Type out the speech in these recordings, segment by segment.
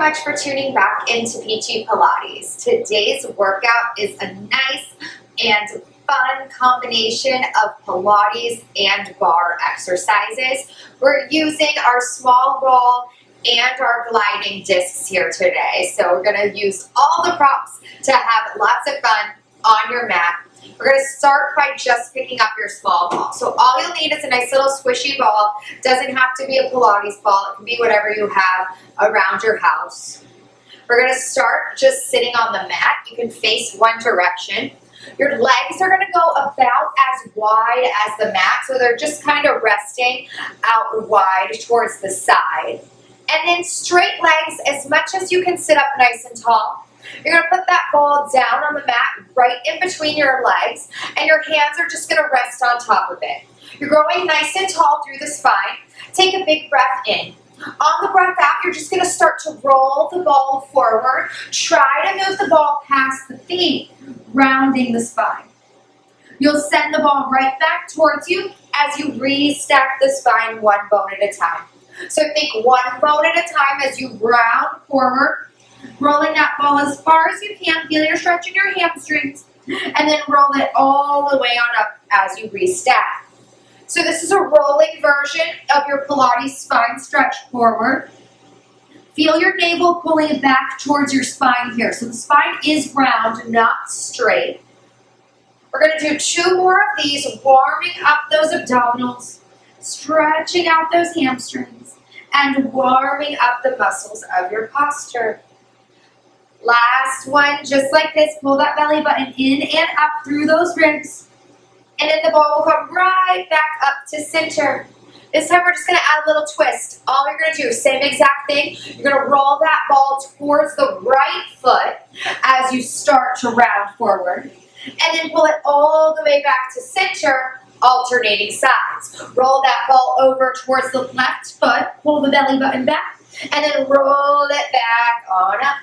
much for tuning back into PT Pilates. Today's workout is a nice and fun combination of Pilates and bar exercises. We're using our small ball and our gliding discs here today. So we're going to use all the props to have lots of fun on your mat. We're going to start by just picking up your small ball. So all you'll need is a nice little squishy ball. Doesn't have to be a Pilates ball. It can be whatever you have around your house. We're going to start just sitting on the mat. You can face one direction. Your legs are going to go about as wide as the mat, so they're just kind of resting out wide towards the side. And then straight legs as much as you can sit up nice and tall. You're going to put that ball down on the mat right in between your legs, and your hands are just going to rest on top of it. You're growing nice and tall through the spine. Take a big breath in. On the breath out, you're just going to start to roll the ball forward. Try to move the ball past the feet, rounding the spine. You'll send the ball right back towards you as you restack the spine one bone at a time. So think one bone at a time as you round forward, rolling that ball as far as you can. Feel you're stretching your hamstrings, and then roll it all the way on up as you restack. So this is a rolling version of your Pilates spine stretch forward. Feel your navel pulling it back towards your spine here. So the spine is round, not straight. We're going to do 2 more of these, warming up those abdominals, stretching out those hamstrings, and warming up the muscles of your posture. Last one, just like this, pull that belly button in and up through those ribs. And then the ball will come right back up to center. This time we're just going to add a little twist. All you're going to do, same exact thing. You're going to roll that ball towards the right foot as you start to round forward. And then pull it all the way back to center, alternating sides. Roll that ball over towards the left foot. Pull the belly button back. And then roll it back on up.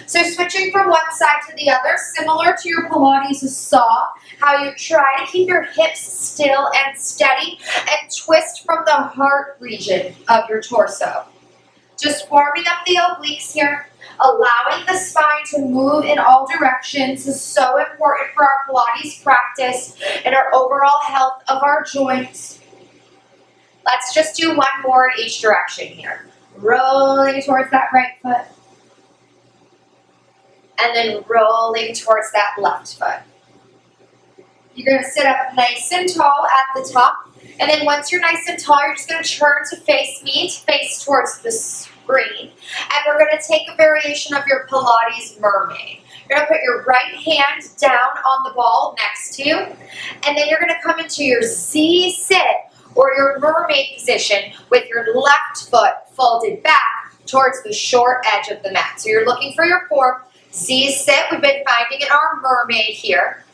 So switching from one side to the other, similar to your Pilates saw, how you try to keep your hips still and steady and twist from the heart region of your torso. Just warming up the obliques here, allowing the spine to move in all directions is so important for our Pilates practice and our overall health of our joints. Let's just do one more in each direction here. Rolling towards that right foot. And then rolling towards that left foot. You're going to sit up nice and tall at the top. And then once you're nice and tall, you're just going to turn to face me, to face towards the screen. And we're going to take a variation of your Pilates mermaid. You're going to put your right hand down on the ball next to you. And then you're going to come into your Z sit or your mermaid position with your left foot folded back towards the short edge of the mat. So you're looking for your form. Z sit, we've been finding in our mermaid here.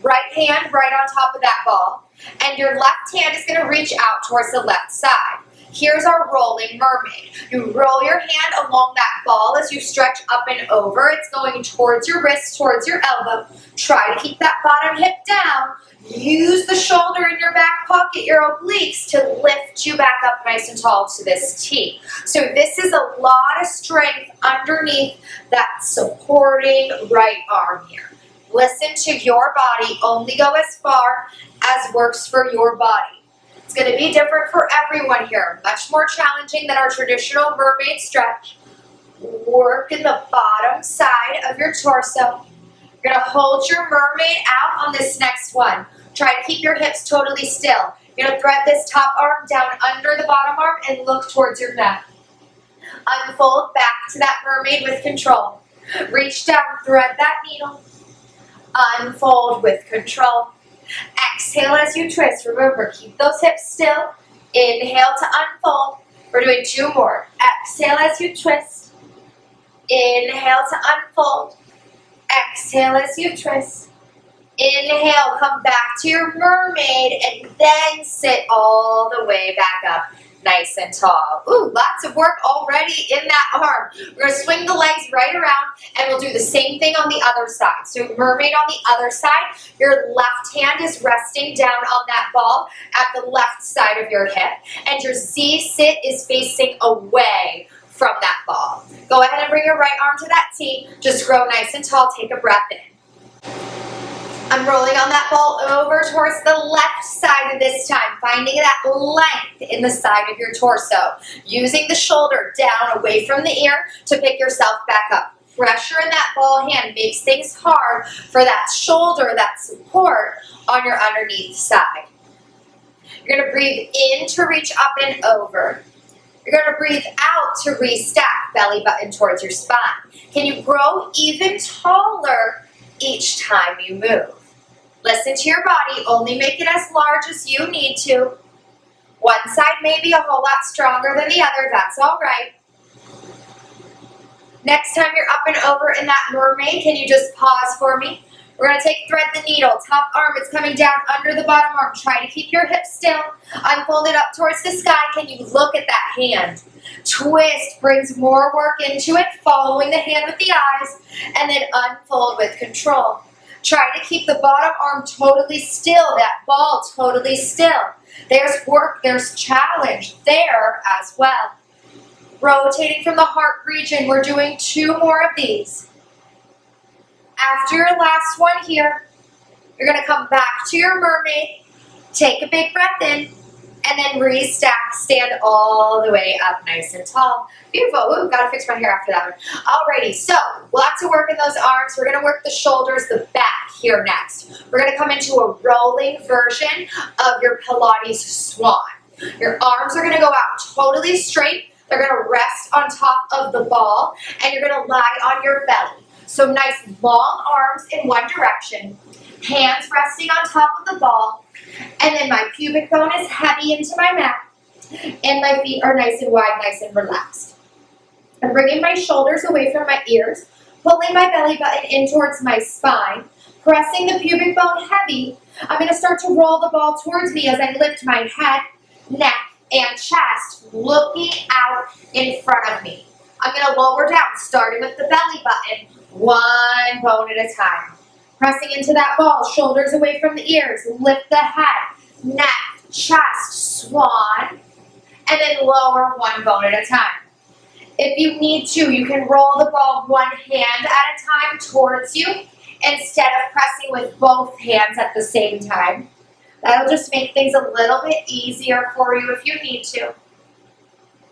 Right hand right on top of that ball. And your left hand is going to reach out towards the left side. Here's our rolling mermaid. You roll your hand along that ball as you stretch up and over. It's going towards your wrist, towards your elbow. Try to keep that bottom hip down. Use the shoulder in your back pocket, your obliques, to lift you back up nice and tall to this T. So this is a lot of strength underneath that supporting right arm here. Listen to your body. Only go as far as works for your body. It's going to be different for everyone here. Much more challenging than our traditional mermaid stretch. Work in the bottom side of your torso. You're going to hold your mermaid out on this next one. Try to keep your hips totally still. You're going to thread this top arm down under the bottom arm and look towards your mat. Unfold back to that mermaid with control. Reach down, thread that needle. Unfold with control. Exhale as you twist. Remember, keep those hips still. Inhale to unfold. We're doing 2 more. Exhale as you twist. Inhale to unfold. Exhale as you twist. Inhale, come back to your mermaid and then sit all the way back up nice and tall. Ooh, lots of work already in that arm. We're going to swing the legs right around and we'll do the same thing on the other side. So mermaid on the other side, your left hand is resting down on that ball at the left side of your hip and your Z sit is facing away from that ball. Go ahead and bring your right arm to that T. Just grow nice and tall. Take a breath in. I'm rolling on that ball over towards the left side this time, finding that length in the side of your torso. Using the shoulder down away from the ear to pick yourself back up. Pressure in that ball hand makes things hard for that shoulder, that support on your underneath side. You're going to breathe in to reach up and over. You're going to breathe out to restack, belly button towards your spine. Can you grow even taller each time you move? Listen to your body. Only make it as large as you need to. One side may be a whole lot stronger than the other. That's all right. Next time you're up and over in that mermaid, can you just pause for me? We're going to take thread the needle. Top arm is coming down under the bottom arm. Try to keep your hips still. Unfold it up towards the sky. Can you look at that hand? Twist brings more work into it, following the hand with the eyes, and then unfold with control. Try to keep the bottom arm totally still, that ball totally still. There's work, there's challenge there as well. Rotating from the heart region, we're doing 2 more of these. After your last one here, you're going to come back to your mermaid, take a big breath in, and then restack, stand all the way up nice and tall. Beautiful. Ooh, got to fix my hair after that one. Alrighty, so lots of work in those arms. We're going to work the shoulders, the back here next. We're going to come into a rolling version of your Pilates swan. Your arms are going to go out totally straight. They're going to rest on top of the ball, and you're going to lie on your belly. So nice long arms in one direction, hands resting on top of the ball, and then my pubic bone is heavy into my mat, and my feet are nice and wide, nice and relaxed. I'm bringing my shoulders away from my ears, pulling my belly button in towards my spine, pressing the pubic bone heavy. I'm going to start to roll the ball towards me as I lift my head, neck, and chest, looking out in front of me. I'm going to lower down, starting with the belly button, one bone at a time. Pressing into that ball, shoulders away from the ears, lift the head, neck, chest, swan, and then lower one bone at a time. If you need to, you can roll the ball one hand at a time towards you instead of pressing with both hands at the same time. That'll just make things a little bit easier for you if you need to.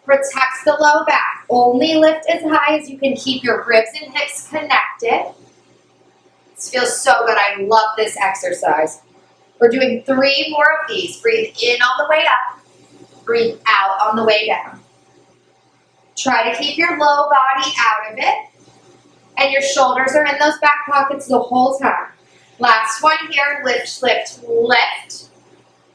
Protects the low back. Only lift as high as you can keep your ribs and hips connected. This feels so good. I love this exercise. We're doing 3 more of these. Breathe in on the way up. Breathe out on the way down. Try to keep your low body out of it. And your shoulders are in those back pockets the whole time. Last one here. Lift, lift, lift.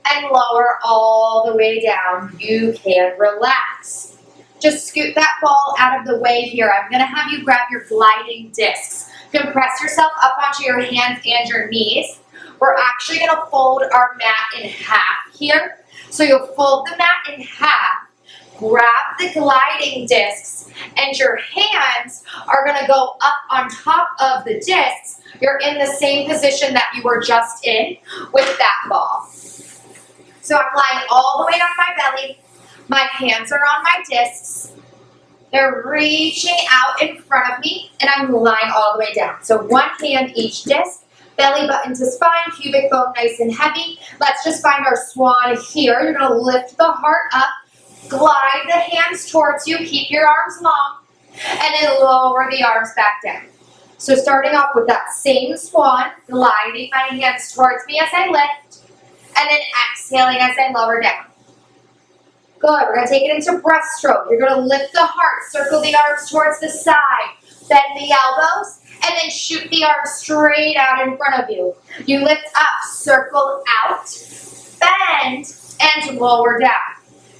And lower all the way down. You can relax. Just scoot that ball out of the way here. I'm going to have you grab your gliding discs. Compress yourself up onto your hands and your knees. We're actually going to fold our mat in half here. So you'll fold the mat in half, grab the gliding discs, and your hands are going to go up on top of the discs. You're in the same position that you were just in with that ball. So I'm lying all the way on my belly. My hands are on my discs. They're reaching out in front of me, and I'm lying all the way down. So one hand each disc, belly button to spine, pubic bone nice and heavy. Let's just find our swan here. You're going to lift the heart up, glide the hands towards you, keep your arms long, and then lower the arms back down. So starting off with that same swan, gliding my hands towards me as I lift, and then exhaling as I lower down. Good. We're going to take it into breaststroke. You're going to lift the heart, circle the arms towards the side, bend the elbows, and then shoot the arms straight out in front of you. You lift up, circle out, bend, and lower down.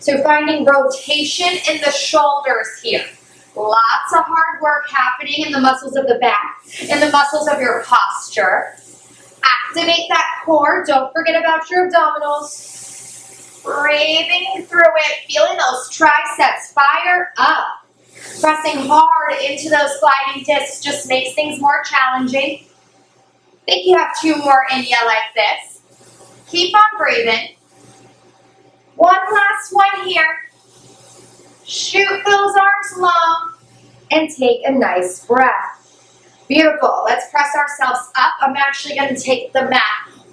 So finding rotation in the shoulders here. Lots of hard work happening in the muscles of the back, in the muscles of your posture. Activate that core. Don't forget about your abdominals. Breathing through it, feeling those triceps fire up. Pressing hard into those gliding discs just makes things more challenging. I think you have 2 more in you like this. Keep on breathing. One last one here. Shoot those arms long and take a nice breath. Beautiful. Let's press ourselves up. I'm actually going to take the mat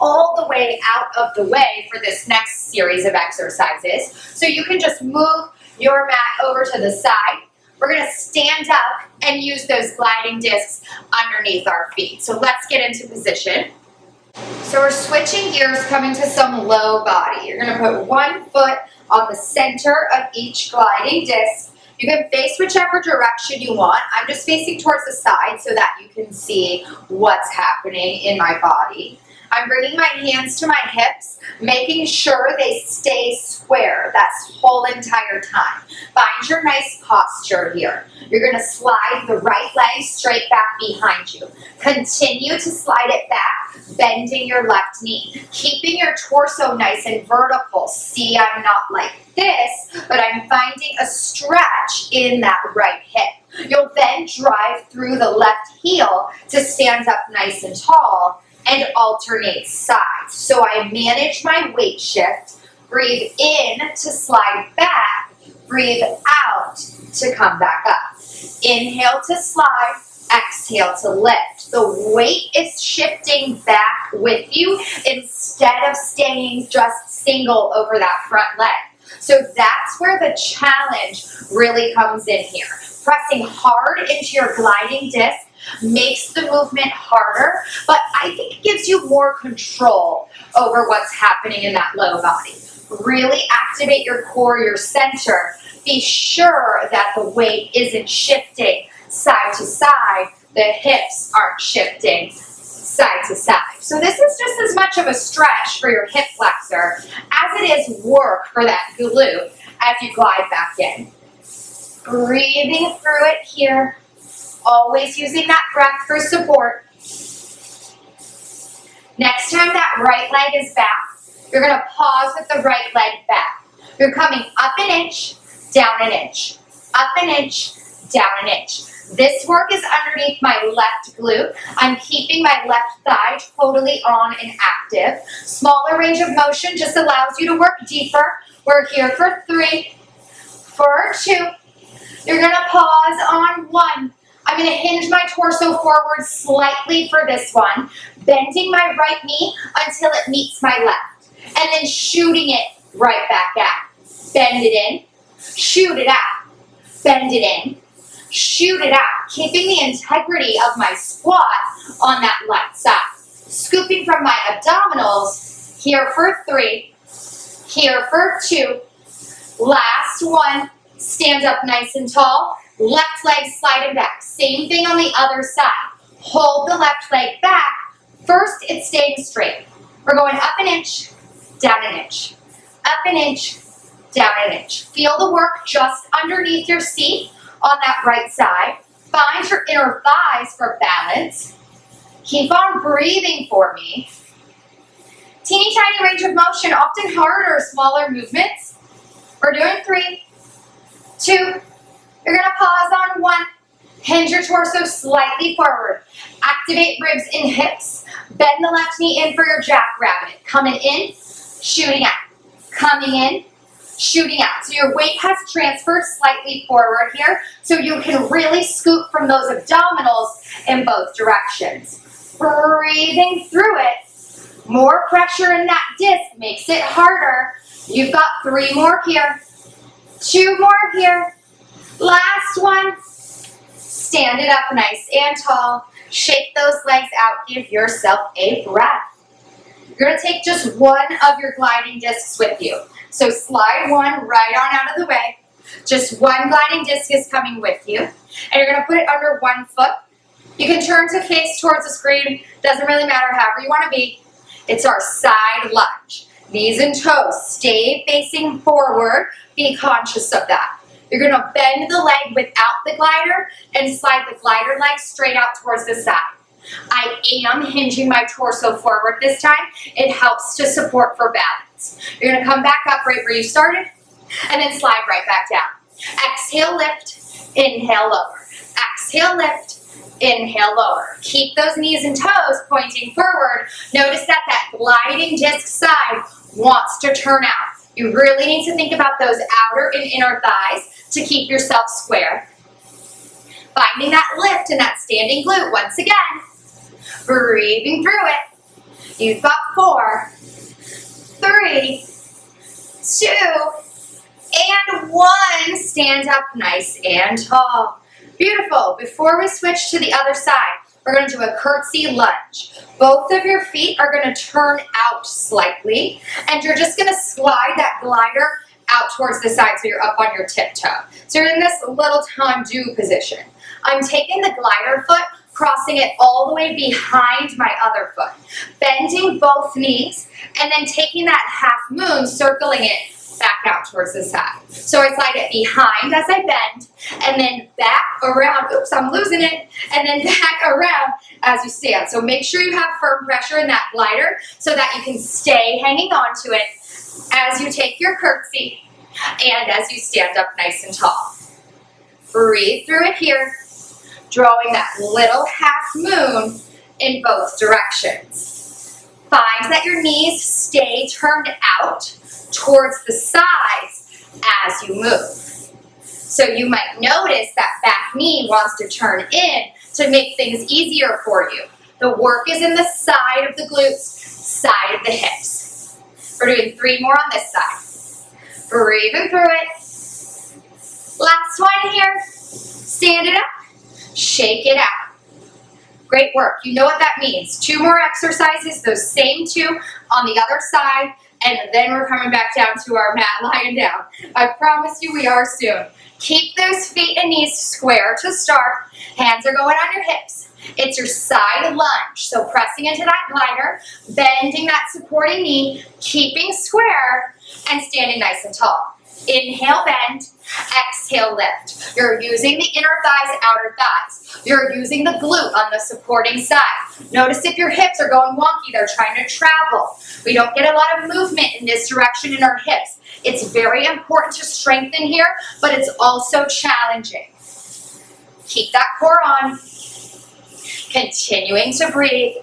all the way out of the way for this next series of exercises. So you can just move your mat over to the side. We're going to stand up and use those gliding discs underneath our feet. So let's get into position. So we're switching gears, coming to some low body. You're going to put one foot on the center of each gliding disc. You can face whichever direction you want. I'm just facing towards the side so that you can see what's happening in my body. I'm bringing my hands to my hips, making sure they stay square that whole entire time. Find your nice posture here. You're going to slide the right leg straight back behind you. Continue to slide it back, bending your left knee, keeping your torso nice and vertical. See, I'm not like this, but I'm finding a stretch in that right hip. You'll then drive through the left heel to stand up nice and tall and alternate sides. So I manage my weight shift, breathe in to slide back, breathe out to come back up. Inhale to slide, exhale to lift. The weight is shifting back with you instead of staying just single over that front leg. So that's where the challenge really comes in here. Pressing hard into your gliding disc makes the movement harder, but I think it gives you more control over what's happening in that low body. Really activate your core, your center. Be sure that the weight isn't shifting side to side. The hips aren't shifting side to side. So this is just as much of a stretch for your hip flexor as it is work for that glute as you glide back in. Breathing through it here. Always using that breath for support. Next time that right leg is back, you're going to pause with the right leg back. You're coming up an inch, down an inch, up an inch, down an inch. This work is underneath my left glute. I'm keeping my left thigh totally on and active. Smaller range of motion just allows you to work deeper. We're here for 3, for 2. You're going to pause on 1. I'm going to hinge my torso forward slightly for this one, bending my right knee until it meets my left, and then shooting it right back out. Bend it in, shoot it out, bend it in, shoot it out, keeping the integrity of my squat on that left side. Scooping from my abdominals, here for 3, here for 2, last one, stand up nice and tall. Left leg sliding back. Same thing on the other side. Hold the left leg back. First, it's staying straight. We're going up an inch, down an inch. Up an inch, down an inch. Feel the work just underneath your seat on that right side. Find your inner thighs for balance. Keep on breathing for me. Teeny tiny range of motion, often harder, smaller movements. We're doing 3, 2, you're going to pause on 1. Hinge your torso slightly forward. Activate ribs and hips. Bend the left knee in for your jackrabbit. Coming in, shooting out. Coming in, shooting out. So your weight has transferred slightly forward here, so you can really scoop from those abdominals in both directions. Breathing through it. More pressure in that disc makes it harder. You've got 3 more here. 2 more here. Last one. Stand it up nice and tall. Shake those legs out. Give yourself a breath. You're going to take just one of your gliding discs with you. So slide one right on out of the way. Just one gliding disc is coming with you. And you're going to put it under one foot. You can turn to face towards the screen. Doesn't really matter, however you want to be. It's our side lunge. Knees and toes. Stay facing forward. Be conscious of that. You're going to bend the leg without the glider and slide the glider leg straight out towards the side. I am hinging my torso forward this time. It helps to support for balance. You're going to come back up right where you started and then slide right back down. Exhale, lift, inhale, lower. Exhale, lift, inhale, lower. Keep those knees and toes pointing forward. Notice that gliding disc side wants to turn out. You really need to think about those outer and inner thighs to keep yourself square. Finding that lift in that standing glute once again. Breathing through it. You've got 4, 3, 2, and 1. Stand up nice and tall. Beautiful. Before we switch to the other side, we're going to do a curtsy lunge. Both of your feet are going to turn out slightly, and you're just going to slide that glider out towards the side so you're up on your tiptoe. So you're in this little tendu position. I'm taking the glider foot, crossing it all the way behind my other foot, bending both knees, and then taking that half moon, circling it back out towards the side. So I slide it behind as I bend, and then back around, oops, I'm losing it, and then back around as you stand. So make sure you have firm pressure in that glider so that you can stay hanging on to it as you take your curtsy and as you stand up nice and tall. Breathe through it here, drawing that little half moon in both directions. Find that your knees stay turned out towards the sides as you move. So you might notice that back knee wants to turn in to make things easier for you. The work is in the side of the glutes, side of the hips. We're doing 3 more on this side. Breathing through it. Last one here. Stand it up. Shake it out. Great work. You know what that means. 2 more exercises, those same 2 on the other side, and then we're coming back down to our mat, lying down. I promise you we are soon. Keep those feet and knees square to start. Hands are going on your hips. It's your side lunge, so pressing into that glider, bending that supporting knee, keeping square, and standing nice and tall. Inhale, bend. Exhale, lift. You're using the inner thighs, outer thighs. You're using the glute on the supporting side. Notice if your hips are going wonky, they're trying to travel. We don't get a lot of movement in this direction in our hips. It's very important to strengthen here, but it's also challenging. Keep that core on. Continuing to breathe.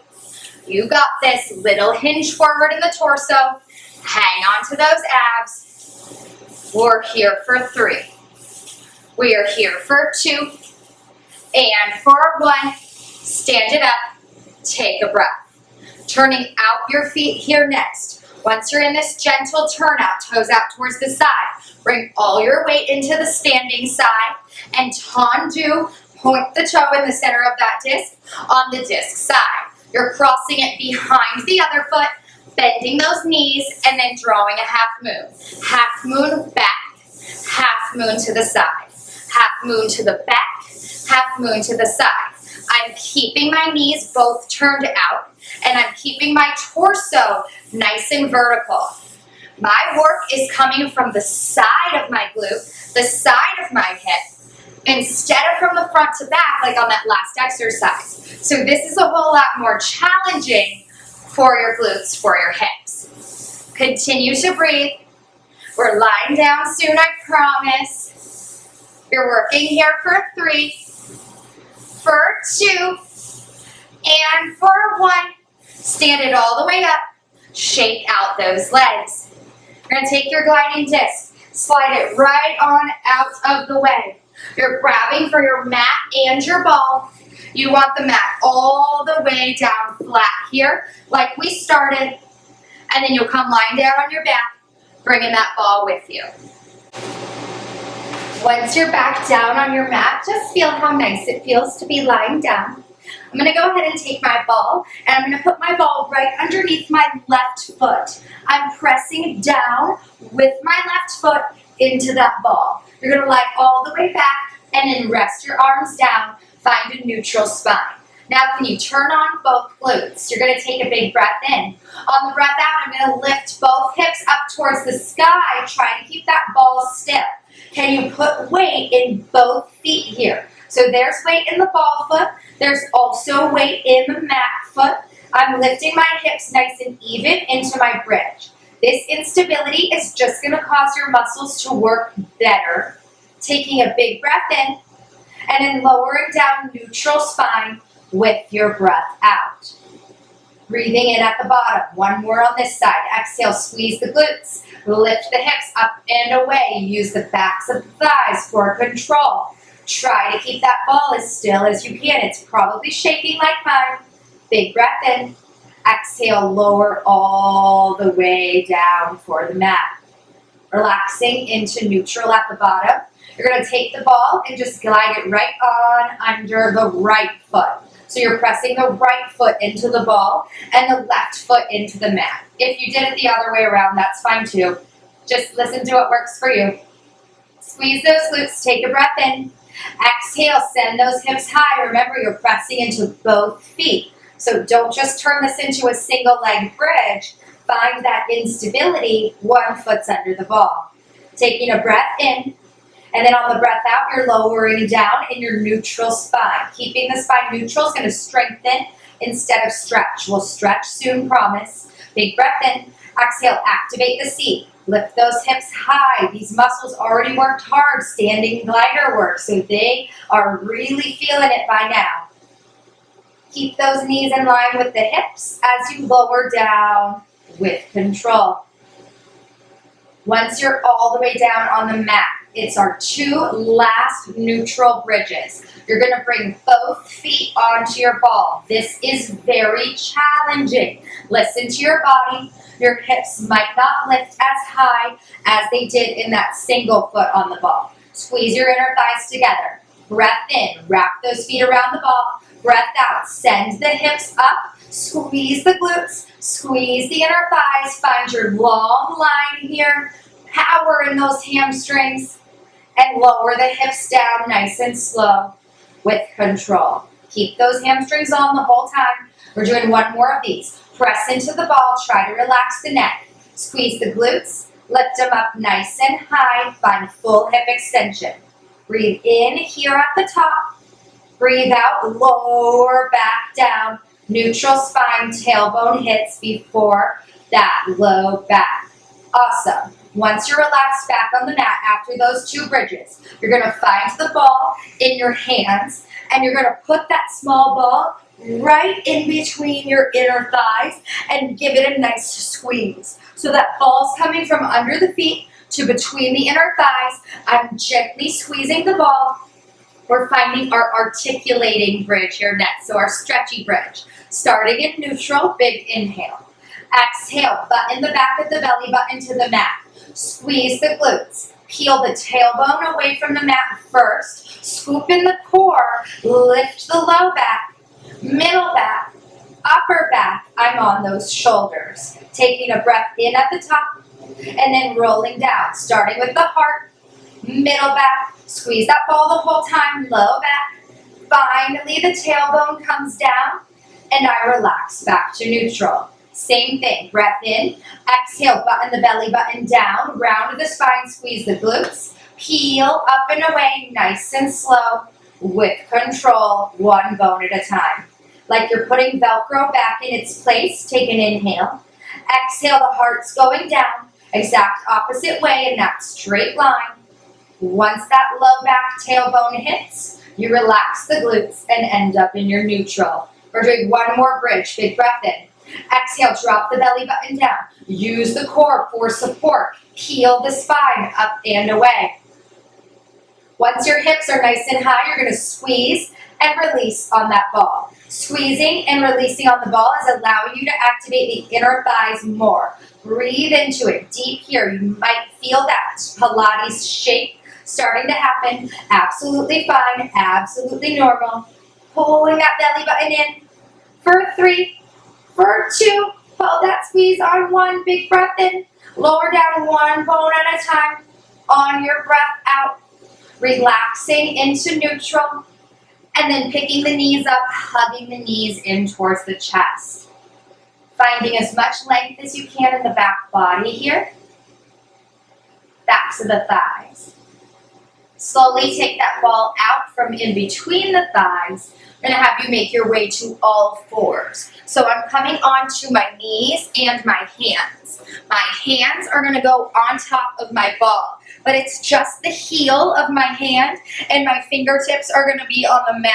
You got this. Little hinge forward in the torso. Hang on to those abs. We're here for 3. We are here for 2. And for 1. Stand it up. Take a breath. Turning out your feet here next. Once you're in this gentle turnout, toes out towards the side, bring all your weight into the standing side and tendu. Point the toe in the center of that disc on the disc side. You're crossing it behind the other foot, bending those knees, and then drawing a half moon. Half moon back, half moon to the side. Half moon to the back, half moon to the side. I'm keeping my knees both turned out, and I'm keeping my torso nice and vertical. My work is coming from the side of my glute, the side of my hip, instead of from the front to back like on that last exercise. So this is a whole lot more challenging for your glutes, for your hips. Continue to breathe. We're lying down soon, I promise. You're working here for 3, for 2, and for 1. Stand it all the way up. Shake out those legs. You're going to take your gliding disc, slide it right on out of the way. You're grabbing for your mat and your ball. You want the mat all the way down flat here, like we started. And then you'll come lying down on your back, bringing that ball with you. Once you're back down on your mat, just feel how nice it feels to be lying down. I'm going to go ahead and take my ball, and I'm going to put my ball right underneath my left foot. I'm pressing down with my left foot into that ball. You're going to lie all the way back and then rest your arms down. Find a neutral spine. Now can you turn on both glutes? You're going to take a big breath in. On the breath out, I'm going to lift both hips up towards the sky, trying to keep that ball still. Can you put weight in both feet here? So there's weight in the ball foot. There's also weight in the mat foot. I'm lifting my hips nice and even into my bridge. This instability is just going to cause your muscles to work better. Taking a big breath in and then lowering down neutral spine with your breath out. Breathing in at the bottom. One more on this side. Exhale, squeeze the glutes. Lift the hips up and away. Use the backs of the thighs for control. Try to keep that ball as still as you can. It's probably shaking like mine. Big breath in. Exhale, lower all the way down for the mat. Relaxing into neutral at the bottom. You're going to take the ball and just glide it right on under the right foot. So you're pressing the right foot into the ball and the left foot into the mat. If you did it the other way around, that's fine too. Just listen to what works for you. Squeeze those glutes, take a breath in. Exhale, send those hips high. Remember, you're pressing into both feet. So don't just turn this into a single leg bridge. Find that instability, one foot's under the ball. Taking a breath in. And then on the breath out, you're lowering down in your neutral spine. Keeping the spine neutral is going to strengthen instead of stretch. We'll stretch soon, promise. Big breath in. Exhale, activate the seat. Lift those hips high. These muscles already worked hard, standing glider work, so they are really feeling it by now. Keep those knees in line with the hips as you lower down with control. Once you're all the way down on the mat, it's our two last neutral bridges. You're going to bring both feet onto your ball. This is very challenging. Listen to your body. Your hips might not lift as high as they did in that single foot on the ball. Squeeze your inner thighs together. Breath in. Wrap those feet around the ball. Breath out. Send the hips up. Squeeze the glutes. Squeeze the inner thighs. Find your long line here. Power in those hamstrings. And lower the hips down nice and slow with control. Keep those hamstrings on the whole time. We're doing one more of these. Press into the ball. Try to relax the neck. Squeeze the glutes. Lift them up nice and high. Find full hip extension. Breathe in here at the top. Breathe out. Lower back down. Neutral spine. Tailbone hits before that low back. Awesome. Once you're relaxed back on the mat after those two bridges, you're going to find the ball in your hands and you're going to put that small ball right in between your inner thighs and give it a nice squeeze. So that ball's coming from under the feet to between the inner thighs. I'm gently squeezing the ball. We're finding our articulating bridge here next, so our stretchy bridge. Starting in neutral, big inhale. Exhale, button the back of the belly button to the mat. Squeeze the glutes. Peel the tailbone away from the mat first. Scoop in the core. Lift the low back, middle back, upper back. I'm on those shoulders. Taking a breath in at the top and then rolling down. Starting with the heart, middle back. Squeeze that ball the whole time, low back. Finally, the tailbone comes down and I relax back to neutral. Same thing, breath in, exhale, button the belly button down, round the spine, squeeze the glutes, peel up and away, nice and slow, with control, one bone at a time. Like you're putting Velcro back in its place, take an inhale, exhale, the heart's going down, exact opposite way in that straight line. Once that low back tailbone hits, you relax the glutes and end up in your neutral. We're doing one more bridge, big breath in. Exhale, drop the belly button down. Use the core for support. Peel the spine up and away. Once your hips are nice and high, you're going to squeeze and release on that ball. Squeezing and releasing on the ball is allowing you to activate the inner thighs more. Breathe into it deep here. You might feel that Pilates shake starting to happen. Absolutely fine. Absolutely normal. Pulling that belly button in for 3. For 2, hold that squeeze on 1, big breath in, lower down 1 bone at a time, on your breath out, relaxing into neutral, and then picking the knees up, hugging the knees in towards the chest. Finding as much length as you can in the back body here, backs of the thighs. Slowly take that ball out from in between the thighs. I'm going to have you make your way to all 4s. So I'm coming onto my knees and my hands. My hands are going to go on top of my ball, but it's just the heel of my hand and my fingertips are going to be on the mat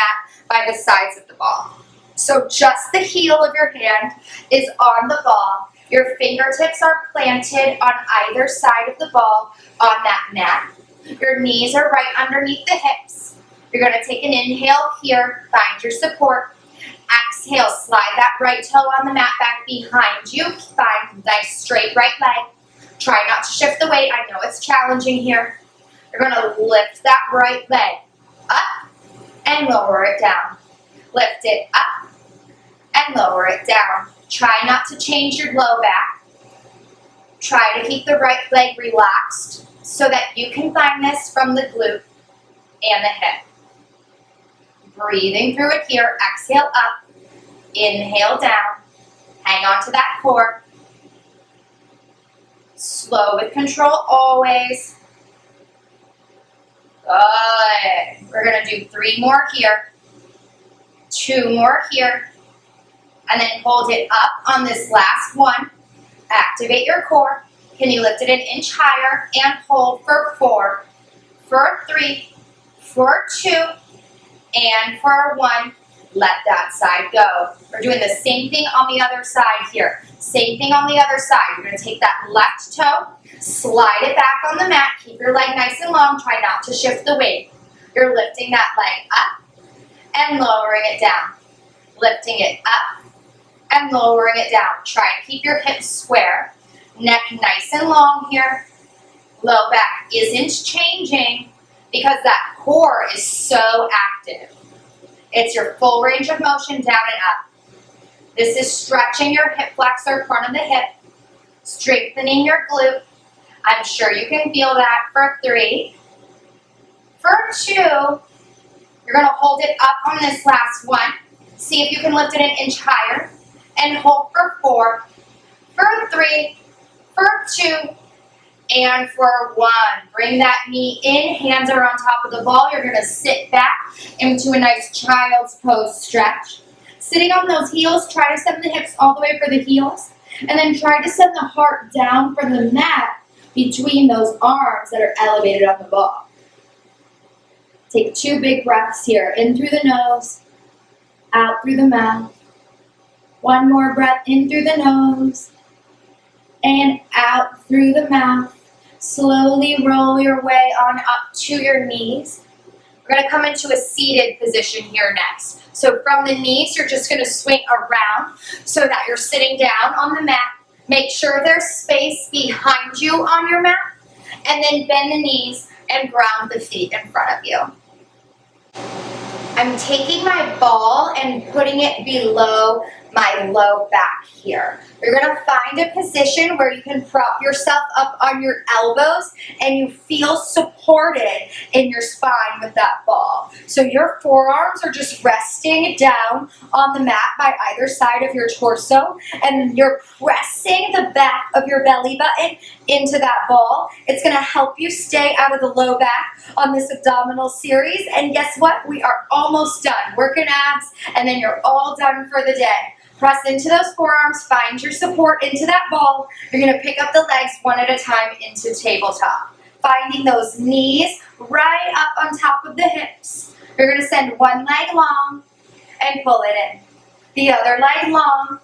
by the sides of the ball. So just the heel of your hand is on the ball. Your fingertips are planted on either side of the ball on that mat. Your knees are right underneath the hips. You're going to take an inhale here, find your support. Exhale, slide that right toe on the mat back behind you. Find a nice straight right leg. Try not to shift the weight. I know it's challenging here. You're going to lift that right leg up and lower it down. Lift it up and lower it down. Try not to change your low back. Try to keep the right leg relaxed so that you can find this from the glute and the hip. Breathing through it here. Exhale up. Inhale down. Hang on to that core. Slow with control always. Good. We're going to do 3 more here. 2 more here. And then hold it up on this last one. Activate your core. Can you lift it an inch higher and hold for 4, for 3, for 2, and for 1. Let that side go. We're doing the same thing on the other side here. Same thing on the other side. You're going to take that left toe, slide it back on the mat. Keep your leg nice and long. Try not to shift the weight. You're lifting that leg up and lowering it down. Lifting it up and lowering it down. Try and keep your hips square. Neck nice and long here. Low back isn't changing because that core is so active. It's your full range of motion down and up. This is stretching your hip flexor, front of the hip, strengthening your glute. I'm sure you can feel that for 3. For 2, you're going to hold it up on this last one. See if you can lift it an inch higher. And hold for 4, for 3, for 2, and for 1. Bring that knee in, hands are on top of the ball. You're going to sit back into a nice child's pose stretch. Sitting on those heels, try to send the hips all the way for the heels. And then try to send the heart down for the mat between those arms that are elevated on the ball. Take 2 big breaths here. In through the nose, out through the mouth. 1 more breath in through the nose and out through the mouth. Slowly roll your way on up to your knees. We're going to come into a seated position here next. So from the knees, you're just going to swing around so that you're sitting down on the mat. Make sure there's space behind you on your mat. And then bend the knees and ground the feet in front of you. I'm taking my ball and putting it below my low back here. You're going to find a position where you can prop yourself up on your elbows and you feel supported in your spine with that ball. So your forearms are just resting down on the mat by either side of your torso, and you're pressing the back of your belly button into that ball. It's going to help you stay out of the low back on this abdominal series. And guess what? We are almost done. Working abs, and then you're all done for the day. Press into those forearms, find your support into that ball. You're going to pick up the legs one at a time into tabletop. Finding those knees right up on top of the hips. You're going to send one leg long and pull it in. The other leg long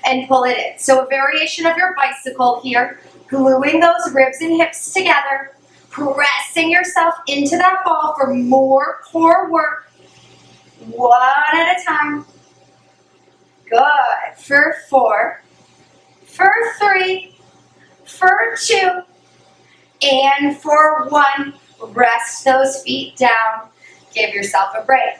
and pull it in. So a variation of your bicycle here, gluing those ribs and hips together, pressing yourself into that ball for more core work, one at a time. Good. For 4, for 3, for 2, and for 1. Rest those feet down. Give yourself a break.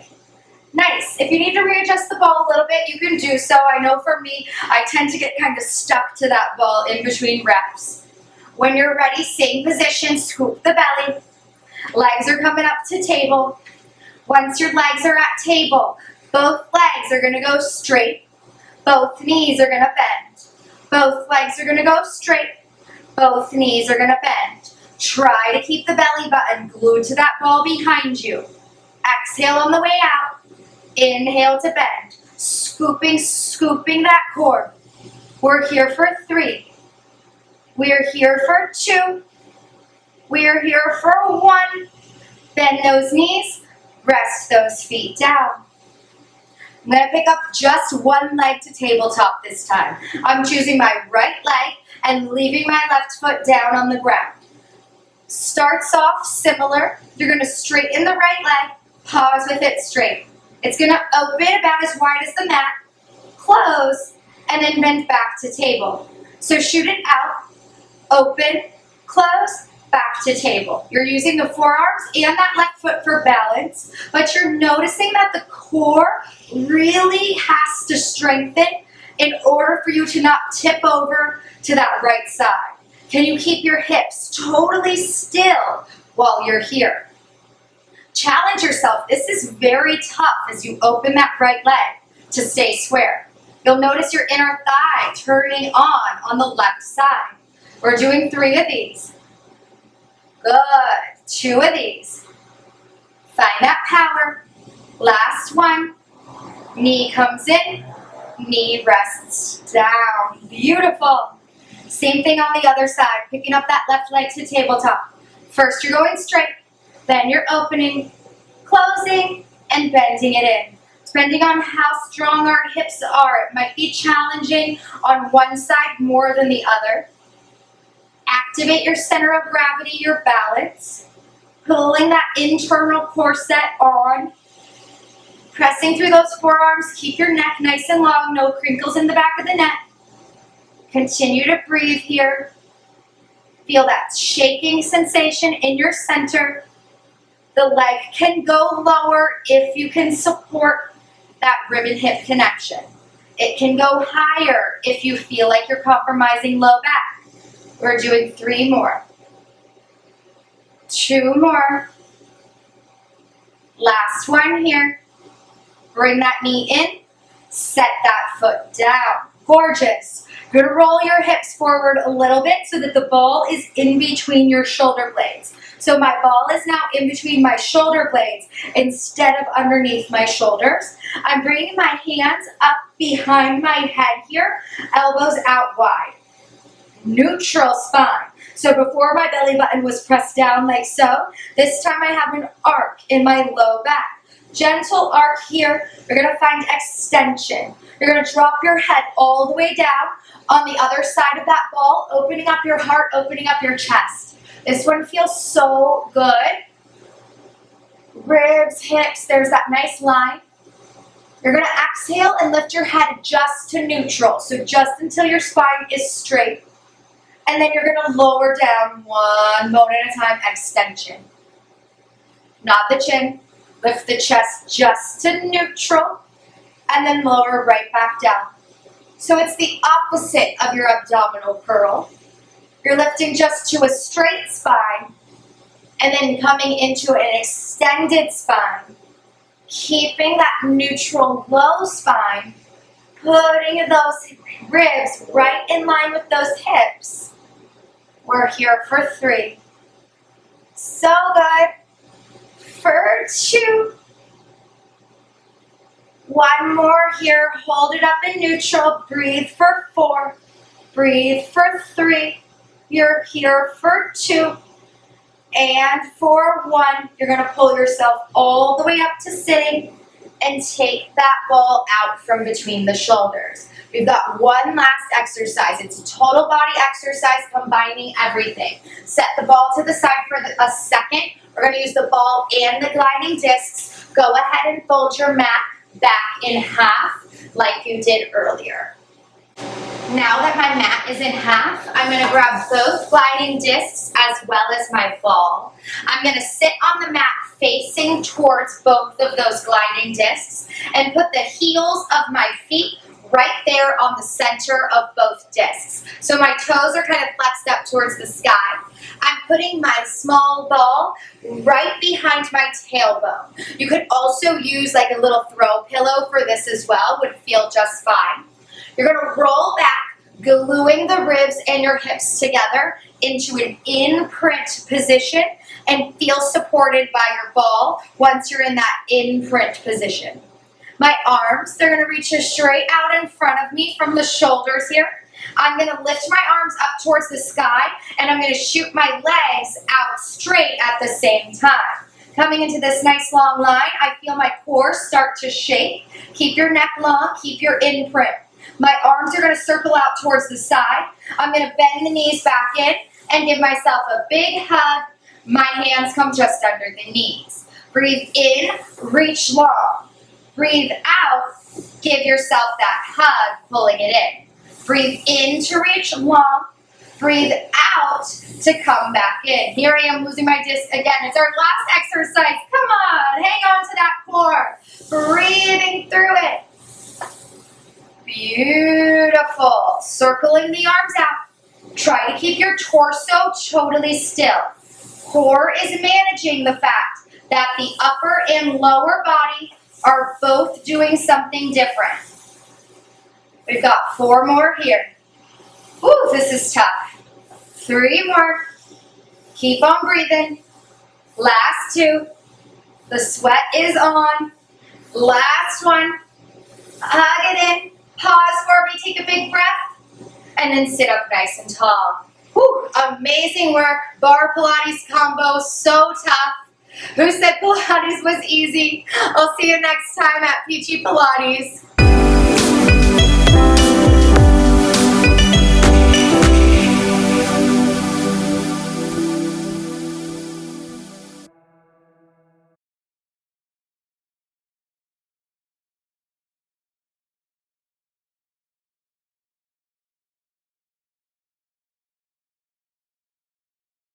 Nice. If you need to readjust the ball a little bit, you can do so. I know for me, I tend to get kind of stuck to that ball in between reps. When you're ready, same position, scoop the belly. Legs are coming up to table. Once your legs are at table, both legs are going to go straight. Both knees are going to bend. Both legs are going to go straight. Both knees are going to bend. Try to keep the belly button glued to that ball behind you. Exhale on the way out. Inhale to bend. Scooping that core. We're here for 3. We're here for 2. We're here for 1. Bend those knees. Rest those feet down. I'm gonna pick up just one leg to tabletop this time. I'm choosing my right leg and leaving my left foot down on the ground. Starts off similar. You're gonna straighten the right leg, pause with it straight. It's gonna open about as wide as the mat, close, and then bend back to table. So shoot it out, open, close, back to table. You're using the forearms and that left foot for balance, but you're noticing that the core really has to strengthen in order for you to not tip over to that right side. Can you keep your hips totally still while you're here? Challenge yourself. This is very tough as you open that right leg to stay square. You'll notice your inner thigh turning on the left side. We're doing 3 of these. Good. 2 of these. Find that power. Last one. Knee comes in. Knee rests down. Beautiful. Same thing on the other side. Picking up that left leg to tabletop. First you're going straight. Then you're opening, closing, and bending it in. Depending on how strong our hips are, it might be challenging on one side more than the other. Activate your center of gravity, your balance. Pulling that internal core set on. Pressing through those forearms. Keep your neck nice and long. No crinkles in the back of the neck. Continue to breathe here. Feel that shaking sensation in your center. The leg can go lower if you can support that rib and hip connection. It can go higher if you feel like you're compromising low back. We're doing 3 more. 2 more. Last one here. Bring that knee in. Set that foot down. Gorgeous. You're going to roll your hips forward a little bit so that the ball is in between your shoulder blades. So my ball is now in between my shoulder blades instead of underneath my shoulders. I'm bringing my hands up behind my head here, elbows out wide. Neutral spine. So before my belly button was pressed down like so, this time I have an arc in my low back. Gentle arc here. You're going to find extension. You're going to drop your head all the way down on the other side of that ball, opening up your heart, opening up your chest. This one feels so good. Ribs, hips, there's that nice line. You're going to exhale and lift your head just to neutral, so just until your spine is straight. And then you're going to lower down one bone at a time, extension. Not the chin. Lift the chest just to neutral, and then lower right back down. So it's the opposite of your abdominal curl. You're lifting just to a straight spine, and then coming into an extended spine. Keeping that neutral low spine, putting those ribs right in line with those hips. We're here for 3. So good. For 2. 1 more here. Hold it up in neutral. Breathe for 4. Breathe for 3. You're here for 2. And for 1, you're going to pull yourself all the way up to sitting and take that ball out from between the shoulders. We've got one last exercise. It's a total body exercise combining everything. Set the ball to the side for a second. We're going to use the ball and the gliding discs. Go ahead and fold your mat back in half like you did earlier. Now that my mat is in half, I'm going to grab both gliding discs as well as my ball. I'm going to sit on the mat facing towards both of those gliding discs and put the heels of my feet right there on the center of both discs. So my toes are kind of flexed up towards the sky. I'm putting my small ball right behind my tailbone. You could also use like a little throw pillow for this as well, would feel just fine. You're going to roll back, gluing the ribs and your hips together into an imprint position and feel supported by your ball once you're in that imprint position. My arms, they're going to reach straight out in front of me from the shoulders here. I'm going to lift my arms up towards the sky and I'm going to shoot my legs out straight at the same time. Coming into this nice long line, I feel my core start to shake. Keep your neck long, keep your imprint. My arms are gonna circle out towards the side. I'm gonna bend the knees back in and give myself a big hug. My hands come just under the knees. Breathe in, reach long. Breathe out, give yourself that hug, pulling it in. Breathe in to reach long. Breathe out to come back in. Here I am losing my disc again. It's our last exercise. Come on, hang on to that core. Breathing through it. Beautiful. Circling the arms out. Try to keep your torso totally still. Core is managing the fact that the upper and lower body are both doing something different. We've got 4 more here. Ooh, this is tough. 3 more. Keep on breathing. Last 2. The sweat is on. Last one. Hug it in. Pause for me. Take a big breath. And then sit up nice and tall. Whew, amazing work. Barre Pilates combo. So tough. Who said Pilates was easy? I'll see you next time at Peachy Pilates.